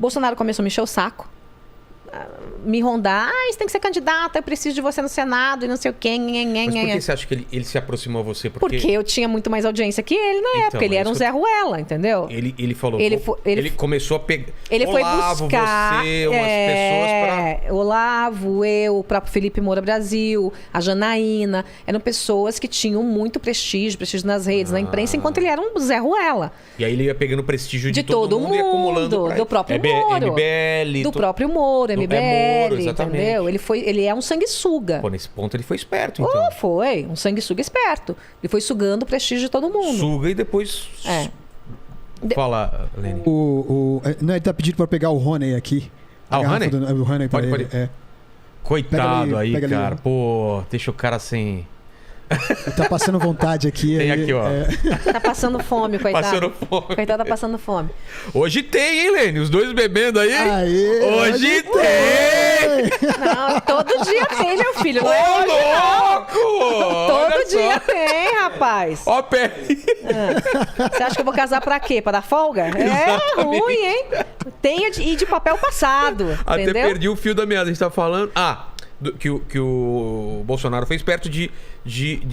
Bolsonaro começou a me encher o saco. Me rondar, você tem que ser candidata, eu preciso de você no Senado e não sei o quê. Mas por que você acha que ele se aproximou a você? Porque eu tinha muito mais audiência que ele na época. Ele era um Zé Ruela, entendeu? Ele falou, ele começou a pegar... Ele foi buscar... você, umas pessoas pra... Olavo, eu, o próprio Felipe Moura Brasil, a Janaína. Eram pessoas que tinham muito prestígio nas redes, na imprensa, enquanto ele era um Zé Ruela. E aí ele ia pegando prestígio de todo mundo e acumulando do próprio Moro. MBL... Do próprio Moro, MBL, Moro, entendeu? Ele é um sanguessuga. Pô, nesse ponto ele foi esperto, então. Foi. Um sanguessuga esperto. Ele foi sugando o prestígio de todo mundo. Suga e depois... Fala, Lene. Não, ele tá pedindo pra pegar o Rony aqui. O Rony? O Rony pra pode. ele. Coitado aí, pega cara. Ali. Pô, deixa o cara sem... Ele tá passando vontade aqui. Tem aí, aqui, ó. Tá passando fome, coitado. Passando fome. Coitado, tá passando fome. Hoje tem, hein, Lene? Os dois bebendo aí. Hoje tem! Não, todo dia tem, meu filho. Não Ô, é hoje, louco! Todo dia tem, rapaz. Ó, peraí. Você acha que eu vou casar pra quê? Pra dar folga? É ruim, hein? Tem de papel passado. Até entendeu? perdi o fio da meada. A gente tá falando... Que o Bolsonaro foi esperto de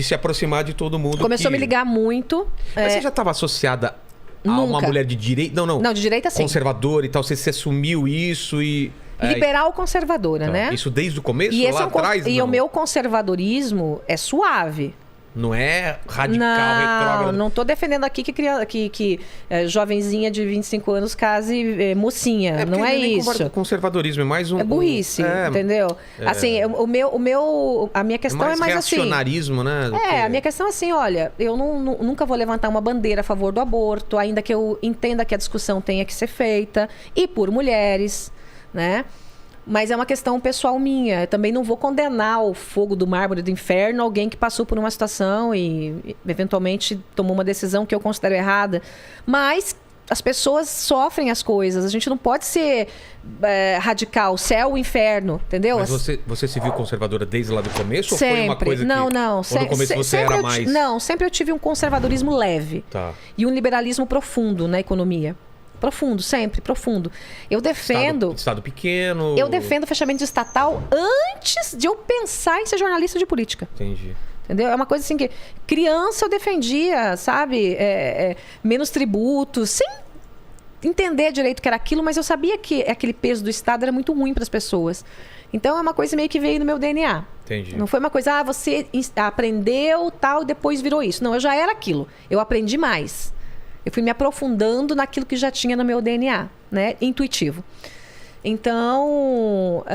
se aproximar de todo mundo. Começou a me ligar muito. Mas você já estava associada a Nunca. uma mulher de direita? Não, de direita sim. Conservadora e tal. Você assumiu isso e... Liberal conservadora, então, né? Isso desde o começo, E lá atrás? E o meu conservadorismo é suave. Não é radical, retrógrado. Não tô defendendo aqui que jovenzinha de 25 anos case mocinha. Não é isso. Conservadorismo é mais um... É burrice, entendeu? Assim, a minha questão é mais assim... reacionarismo, né? A minha questão é assim, olha, eu nunca vou levantar uma bandeira a favor do aborto, ainda que eu entenda que a discussão tenha que ser feita, e por mulheres, né? Mas é uma questão pessoal minha. Eu também não vou condenar o fogo do mármore do inferno alguém que passou por uma situação e eventualmente tomou uma decisão que eu considero errada. Mas as pessoas sofrem as coisas. A gente não pode ser radical, céu, inferno, entendeu? Mas você se viu conservadora desde lá do começo? Sempre. Ou foi uma coisa que... Não. Ou no começo você era mais... Não, sempre eu tive um conservadorismo leve. Tá. E um liberalismo profundo na economia. Profundo, sempre, profundo. Eu defendo... Estado pequeno... Eu defendo o fechamento de estatal antes de eu pensar em ser jornalista de política. Entendi. Entendeu? É uma coisa assim que... Criança eu defendia, sabe? Menos tributos, sem entender direito o que era aquilo, mas eu sabia que aquele peso do Estado era muito ruim para as pessoas. Então é uma coisa meio que veio no meu DNA. Entendi. Não foi uma coisa, você aprendeu tal e depois virou isso. Não, eu já era aquilo. Eu aprendi mais. Eu fui me aprofundando naquilo que já tinha no meu DNA, né? Intuitivo. Então,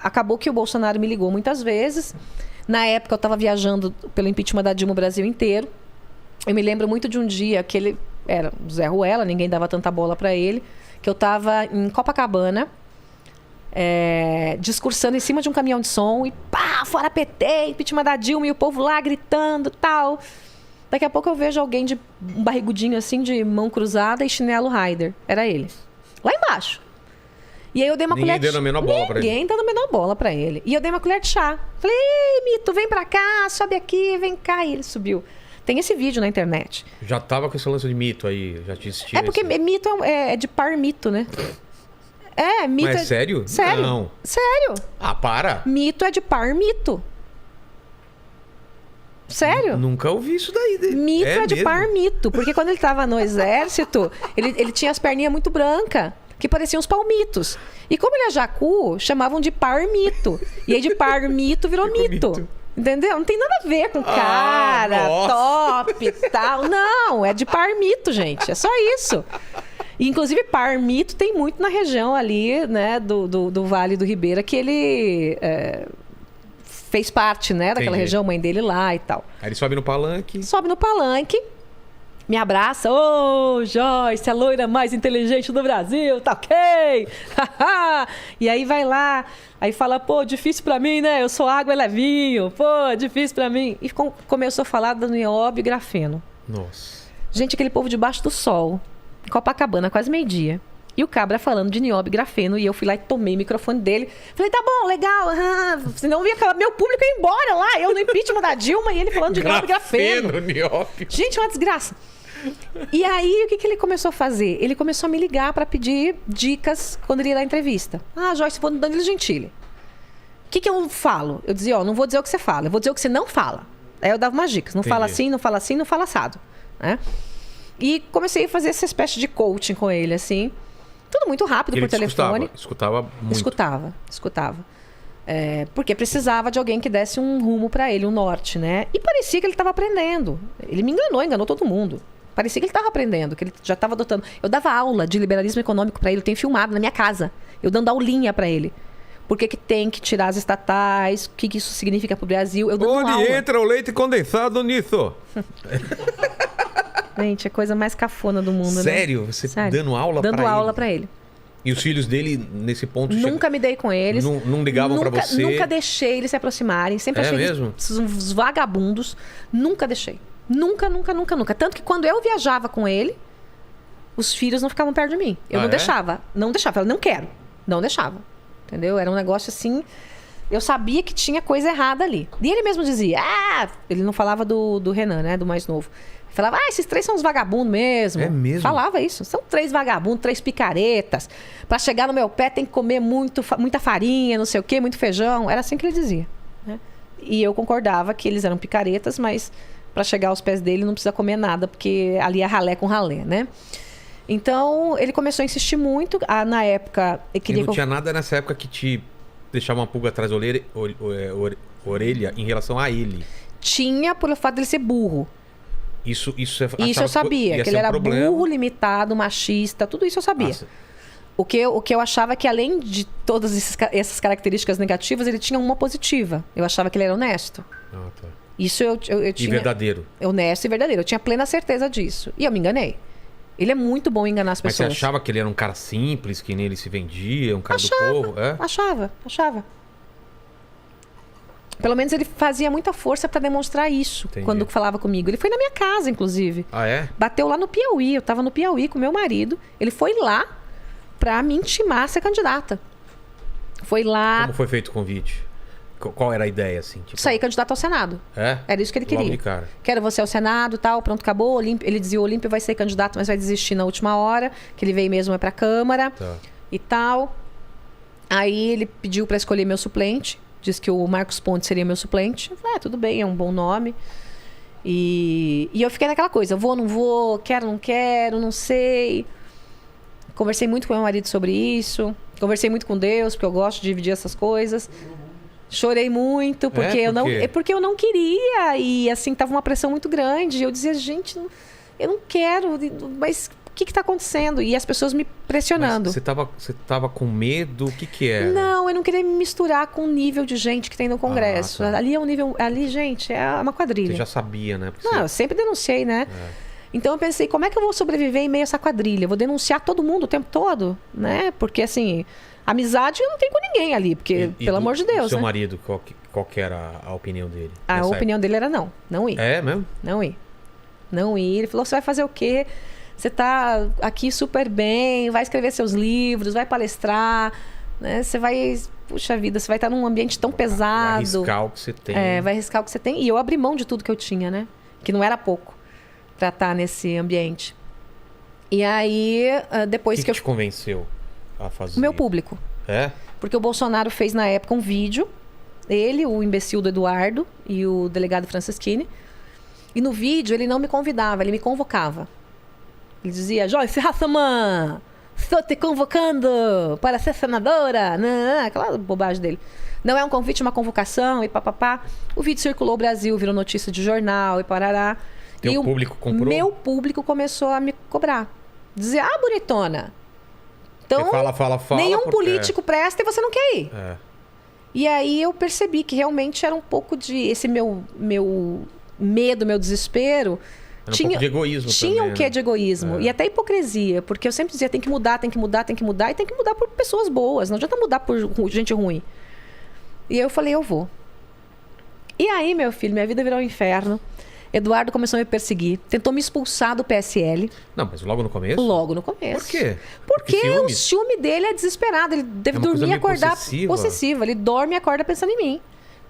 acabou que o Bolsonaro me ligou muitas vezes. Na época, eu estava viajando pelo impeachment da Dilma o Brasil inteiro. Eu me lembro muito de um dia que ele era Zé Ruela, ninguém dava tanta bola para ele, que eu estava em Copacabana, discursando em cima de um caminhão de som e pá, fora PT, impeachment da Dilma, e o povo lá gritando tal. Daqui a pouco eu vejo alguém de um barrigudinho assim, de mão cruzada e chinelo Raider. Era ele. Lá embaixo. E aí eu dei uma colher de chá. Ninguém dando a menor bola pra ele. Ninguém dando a menor bola pra ele. E eu dei uma colher de chá. Falei, ei, Mito, vem pra cá, sobe aqui, vem cá. E ele subiu. Tem esse vídeo na internet. Já tava com esse lance de mito aí, já te assisti. Porque mito é de par mito, né? Mito. Mas sério? Sério. Não. Sério. Para. Mito é de par mito. Sério? Nunca ouvi isso daí. Mito é de mesmo? par mito. Porque quando ele tava no exército, ele tinha as perninhas muito brancas, que pareciam uns palmitos. E como ele é jacu, chamavam de par mito. E aí de par mito virou mito. Entendeu? Não tem nada a ver com cara, top e tal. Não, é de par mito, gente. É só isso. E, inclusive, par mito tem muito na região ali, né, do Vale do Ribeira, que ele... fez parte, né, daquela região, mãe dele lá e tal. Aí ele sobe no palanque. Sobe no palanque, me abraça. Ô, Joyce, a loira mais inteligente do Brasil, tá ok? E aí vai lá, aí fala, pô, difícil pra mim, né? Eu sou água, ele é vinho. Pô, difícil pra mim. E começou a falar do nióbio e grafeno. Nossa. Gente, aquele povo debaixo do sol, em Copacabana, quase meio-dia. E o cabra falando de nióbio e grafeno. E eu fui lá e tomei o microfone dele. Falei, tá bom, legal. Senão ia acabar, meu público ia embora lá. Eu no impeachment da Dilma e ele falando de nióbio e grafeno. Nióbio. Gente, uma desgraça. E aí, o que ele começou a fazer? Ele começou a me ligar para pedir dicas quando ele ia dar entrevista. Ah, Joyce, vou no Danilo Gentili. O que eu falo? Eu dizia, não vou dizer o que você fala, eu vou dizer o que você não fala. Aí eu dava umas dicas. Não fala assim, não fala assim, não fala assado. Né? E comecei a fazer essa espécie de coaching com ele, assim. Tudo muito rápido por telefone. Escutava muito. Escutava. Porque precisava de alguém que desse um rumo para ele, um norte, né? E parecia que ele estava aprendendo. Ele me enganou todo mundo. Parecia que ele estava aprendendo, que ele já estava adotando. Eu dava aula de liberalismo econômico para ele, eu tenho filmado na minha casa. Eu dando aulinha para ele. Por que tem que tirar as estatais, o que isso significa para o Brasil. Eu dando Onde aula. entra o leite condensado nisso? Gente, é a coisa mais cafona do mundo, Sério? né? Você Sério? dando aula dando pra ele? Dando aula para ele. E os filhos dele, nesse ponto... Nunca me dei com eles. Não ligavam pra você? Nunca deixei eles se aproximarem. Sempre achei mesmo? eles uns vagabundos. Nunca deixei. Nunca. Tanto que quando eu viajava com ele, os filhos não ficavam perto de mim. Eu não deixava. Não deixava. Eu não quero. Não deixava. Entendeu? Era um negócio assim... Eu sabia que tinha coisa errada ali. E ele mesmo dizia... Ele não falava do Renan, né? Do mais novo. Falava, esses 3 são uns vagabundos mesmo. É mesmo? Falava isso. São 3 vagabundos, 3 picaretas. Pra chegar no meu pé tem que comer muita farinha, não sei o quê, muito feijão. Era assim que ele dizia. Né? E eu concordava que eles eram picaretas, mas pra chegar aos pés dele não precisa comer nada, porque ali é ralé com ralé, né? Então, ele começou a insistir muito. Na época, ele queria... E não tinha nada nessa época que te deixava uma pulga atrás da orelha em relação a ele? Tinha, pelo fato dele ser burro. Isso eu sabia, que ele era burro, limitado, machista, tudo isso eu sabia. Nossa. O que eu achava que, além de todas essas características negativas, ele tinha uma positiva. Eu achava que ele era honesto. Tá. Isso eu tinha... E verdadeiro. Honesto e verdadeiro. Eu tinha plena certeza disso. E eu me enganei. Ele é muito bom em enganar as pessoas. Mas você achava que ele era um cara simples, que nem ele se vendia, um cara do povo? Achava. Pelo menos ele fazia muita força para demonstrar isso. Entendi. Quando falava comigo. Ele foi na minha casa, inclusive. Ah, é? Bateu lá no Piauí. Eu tava no Piauí com meu marido. Ele foi lá para me intimar a ser candidata. Foi lá... Como foi feito o convite? Qual era a ideia, assim? Tipo... Sair candidato ao Senado. É? Era isso que ele queria. Logo de cara. Quero você ao Senado, tal, pronto, acabou. Ele dizia, o Olímpio vai ser candidato, mas vai desistir na última hora, que ele veio mesmo pra Câmara e tal. Aí ele pediu pra escolher meu suplente. Disse que o Marcos Pontes seria meu suplente. Eu falei, tudo bem, é um bom nome. E eu fiquei naquela coisa, vou, não vou, quero, não quero, não sei. Conversei muito com meu marido sobre isso. Conversei muito com Deus, porque eu gosto de dividir essas coisas. Chorei muito, porque eu não queria. E assim, tava uma pressão muito grande. Eu dizia, gente, eu não quero, mas o que está acontecendo? E as pessoas me pressionando. Mas você tava com medo? O que era? Não, eu não queria me misturar com o nível de gente que tem no Congresso. Tá. Ali é um nível. Ali, gente, é uma quadrilha. Você já sabia, né? Porque eu sempre denunciei, né? Então eu pensei, como é que eu vou sobreviver em meio a essa quadrilha? Eu vou denunciar todo mundo o tempo todo, né? Porque assim, amizade eu não tenho com ninguém ali, porque, pelo amor de Deus, seu né? marido, qual que era a opinião dele? A opinião dele era não ir. É mesmo? Não ir. Ele falou, você vai fazer o quê? Você tá aqui super bem, vai escrever seus livros, vai palestrar, né? Você vai... Puxa vida, você vai estar num ambiente tão pesado. Vai arriscar o que você tem. Vai arriscar o que você tem. E eu abri mão de tudo que eu tinha, né? Que não era pouco pra estar nesse ambiente. E aí, depois que te convenceu a fazer? O meu público. É? Porque o Bolsonaro fez na época um vídeo, ele, o imbecil do Eduardo e o delegado Franceschini. E no vídeo ele não me convidava, ele me convocava. Ele dizia, Joyce Hasselmann, estou te convocando para ser senadora. Não, aquela bobagem dele. Não é um convite, é uma convocação e papapá. O vídeo circulou o Brasil, virou notícia de jornal e parará. Teu público comprou? Meu público começou a me cobrar. Dizer, bonitona. Então, fala, nenhum político presta e você não quer ir. E aí eu percebi que realmente era um pouco de... Esse meu medo, meu desespero... Tinha um pouco de egoísmo tinha também, um quê de egoísmo. E até hipocrisia. Porque eu sempre dizia, tem que mudar. E tem que mudar por pessoas boas. Não adianta mudar por gente ruim. E eu falei, eu vou. E aí, meu filho, minha vida virou um inferno. Eduardo começou a me perseguir. Tentou me expulsar do PSL. Não, mas logo no começo? Logo no começo. Por quê? Porque o ciúme dele é desesperado. Ele deve dormir e acordar possessiva. Ele dorme e acorda pensando em mim.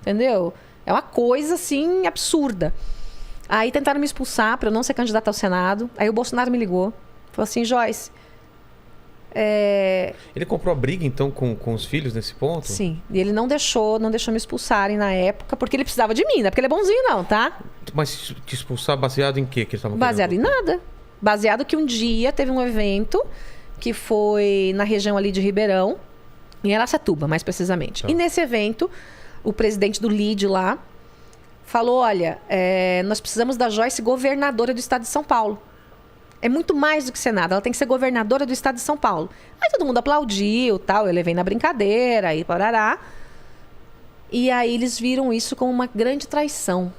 Entendeu? É uma coisa, assim, absurda. Aí tentaram me expulsar para eu não ser candidata ao Senado. Aí o Bolsonaro me ligou. Falou assim, Joyce... Ele comprou a briga, então, com os filhos nesse ponto? Sim. E ele não deixou me expulsarem na época, porque ele precisava de mim, não é porque ele é bonzinho, não, tá? Mas te expulsar baseado em quê que eles estavam Baseado querendo? em nada. Baseado que um dia teve um evento que foi na região ali de Ribeirão, em Araçatuba, mais precisamente. Tá. E nesse evento, o presidente do LIDE lá falou, olha, nós precisamos da Joyce governadora do estado de São Paulo. É muito mais do que Senado, ela tem que ser governadora do estado de São Paulo. Aí todo mundo aplaudiu, tal, eu levei na brincadeira, aí parará. E aí eles viram isso como uma grande traição.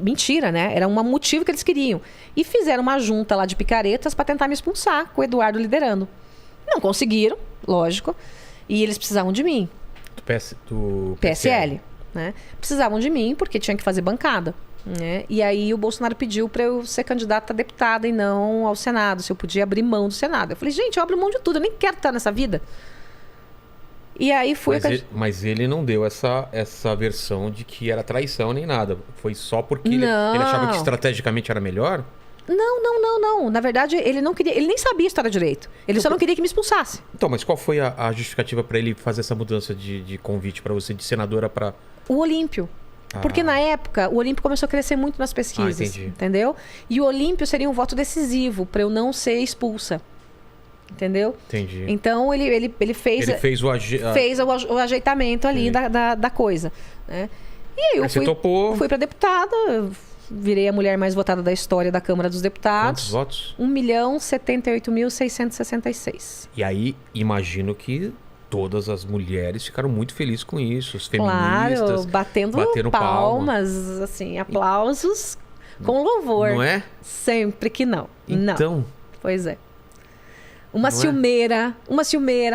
Mentira, né? Era um motivo que eles queriam. E fizeram uma junta lá de picaretas para tentar me expulsar, com o Eduardo liderando. Não conseguiram, lógico. E eles precisavam de mim. Do PSL, né? Precisavam de mim porque tinha que fazer bancada. Né? E aí o Bolsonaro pediu para eu ser candidata a deputada e não ao Senado, se eu podia abrir mão do Senado. Eu falei, gente, eu abro mão de tudo, eu nem quero estar nessa vida. E aí fui... Mas ele não deu essa versão de que era traição nem nada. Foi só porque ele achava que estrategicamente era melhor? Não. Na verdade, ele não queria, ele nem sabia história direito. Ele só não queria que me expulsasse. Então, mas qual foi a justificativa para ele fazer essa mudança de convite para você, de senadora para... O Olímpio. Porque na época, o Olímpio começou a crescer muito nas pesquisas, entendeu? E o Olímpio seria um voto decisivo para eu não ser expulsa, entendeu? Entendi. Então, ele fez... Ele fez o ajeitamento ali da coisa, né? E aí eu fui para deputada, virei a mulher mais votada da história da Câmara dos Deputados. Quantos votos? 1.078.666. E aí, imagino que... Todas as mulheres ficaram muito felizes com isso, as feministas. Claro, batendo palmas, assim, aplausos com louvor. Não é? Sempre que não. Então. Não. Pois é. Uma ciumeira, uma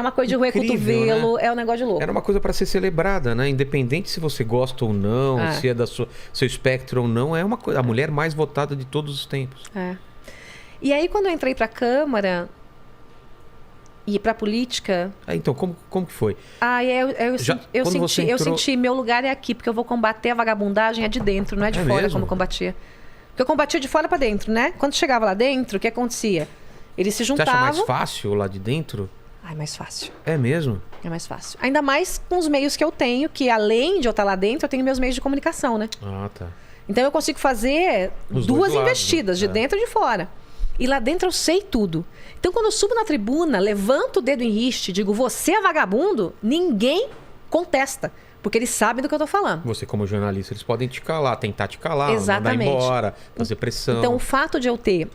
coisa de roer cotovelo, né? É um negócio de louco. Era uma coisa para ser celebrada, né? Independente se você gosta ou não, se é da seu espectro ou não, é uma coisa, a mulher mais votada de todos os tempos. É. E aí, quando eu entrei para a Câmara... E para política... Então, como que foi? Eu senti, meu lugar é aqui, porque eu vou combater a vagabundagem de dentro, não é de fora mesmo? Como eu combatia. Porque eu combatia de fora para dentro, né? Quando chegava lá dentro, o que acontecia? Eles se juntavam... Você acha mais fácil lá de dentro? É mais fácil. É mesmo? É mais fácil. Ainda mais com os meios que eu tenho, que além de eu estar lá dentro, eu tenho meus meios de comunicação, né? Ah, tá. Então eu consigo fazer duas investidas, de dentro e de fora. E lá dentro eu sei tudo. Então, quando eu subo na tribuna, levanto o dedo em riste, digo, você é vagabundo, ninguém contesta. Porque eles sabem do que eu tô falando. Você, como jornalista, eles podem te calar, tentar te calar, mandar embora, fazer pressão. Então, o fato de eu ter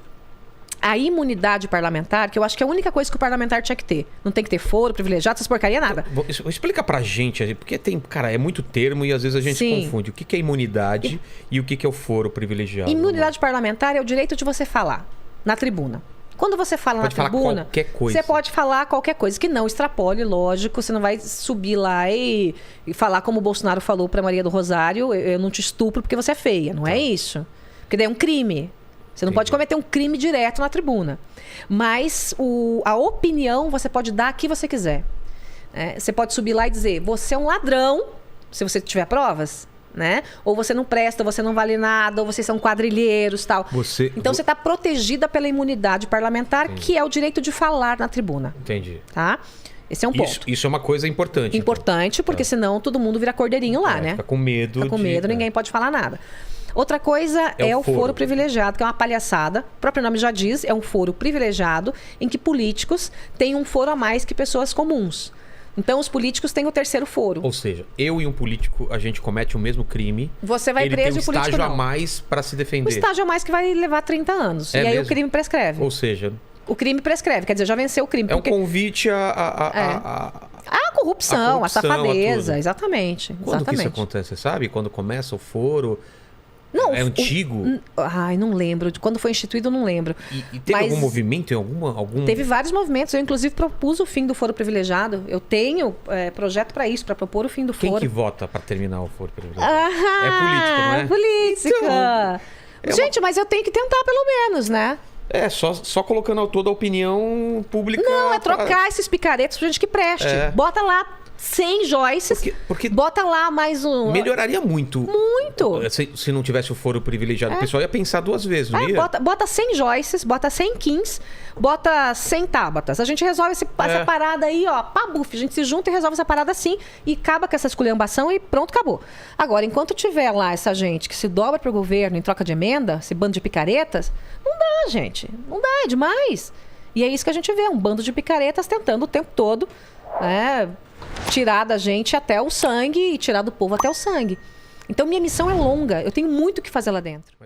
a imunidade parlamentar, que eu acho que é a única coisa que o parlamentar tinha que ter. Não tem que ter foro, privilegiado, essas porcaria, nada. Explica pra gente, porque tem, cara, é muito termo e às vezes a gente confunde. O que é imunidade e o que é o foro privilegiado? Imunidade parlamentar é o direito de você falar na tribuna. Quando você fala na tribuna, qualquer coisa. Você pode falar qualquer coisa, que não extrapole, lógico. Você não vai subir lá e falar como o Bolsonaro falou pra Maria do Rosário, eu não te estupro porque você é feia. Não é isso. Porque daí é um crime. Você não pode cometer um crime direto na tribuna. Mas a opinião você pode dar a que você quiser. Você pode subir lá e dizer, você é um ladrão, se você tiver provas. Né? Ou você não presta, ou você não vale nada, ou vocês são quadrilheiros, tal. Então você está protegida pela imunidade parlamentar, que é o direito de falar na tribuna. Entendi. Tá? Esse é um ponto. Isso é uma coisa importante. Importante, então. Porque senão todo mundo vira cordeirinho lá, né? Fica com medo. Fica com medo, ninguém pode falar nada. Outra coisa é o foro privilegiado, que é uma palhaçada. O próprio nome já diz, é um foro privilegiado em que políticos têm um foro a mais que pessoas comuns. Então, os políticos têm o terceiro foro. Ou seja, eu e um político, a gente comete o mesmo crime. Você vai preso e o político não. Ele tem um estágio a mais para se defender. Um estágio a mais que vai levar 30 anos. E aí o crime prescreve. Ou seja... O crime prescreve, quer dizer, já venceu o crime. É um convite a corrupção, a safadeza. Exatamente. Quando que isso acontece, você sabe? Quando começa o foro... Não, é antigo? Ai, não lembro. Quando foi instituído, eu não lembro. E teve algum movimento? Algum... Teve vários movimentos. Eu, inclusive, propus o fim do foro privilegiado. Eu tenho projeto para isso, para propor o fim do foro. Quem que vota para terminar o foro privilegiado? É político, não é? É política. Então, gente, mas eu tenho que tentar, pelo menos, né? Só colocando toda a opinião pública... Não, trocar esses picaretos pra gente que preste. Bota lá 100 joices, Porque bota lá mais um... melhoraria muito. Muito. Se não tivesse o foro privilegiado. O pessoal ia pensar 2 vezes, não ia? Bota 100 joices, bota 100 quins, bota 100 tábatas. A gente resolve essa parada aí, ó, pá, buf. A gente se junta e resolve essa parada assim e acaba com essa esculhambação e pronto, acabou. Agora, enquanto tiver lá essa gente que se dobra pro governo em troca de emenda, esse bando de picaretas, não dá, gente. Não dá, é demais. E é isso que a gente vê, um bando de picaretas tentando o tempo todo, né, tirar da gente até o sangue e tirar do povo até o sangue. Então, minha missão é longa. Eu tenho muito o que fazer lá dentro.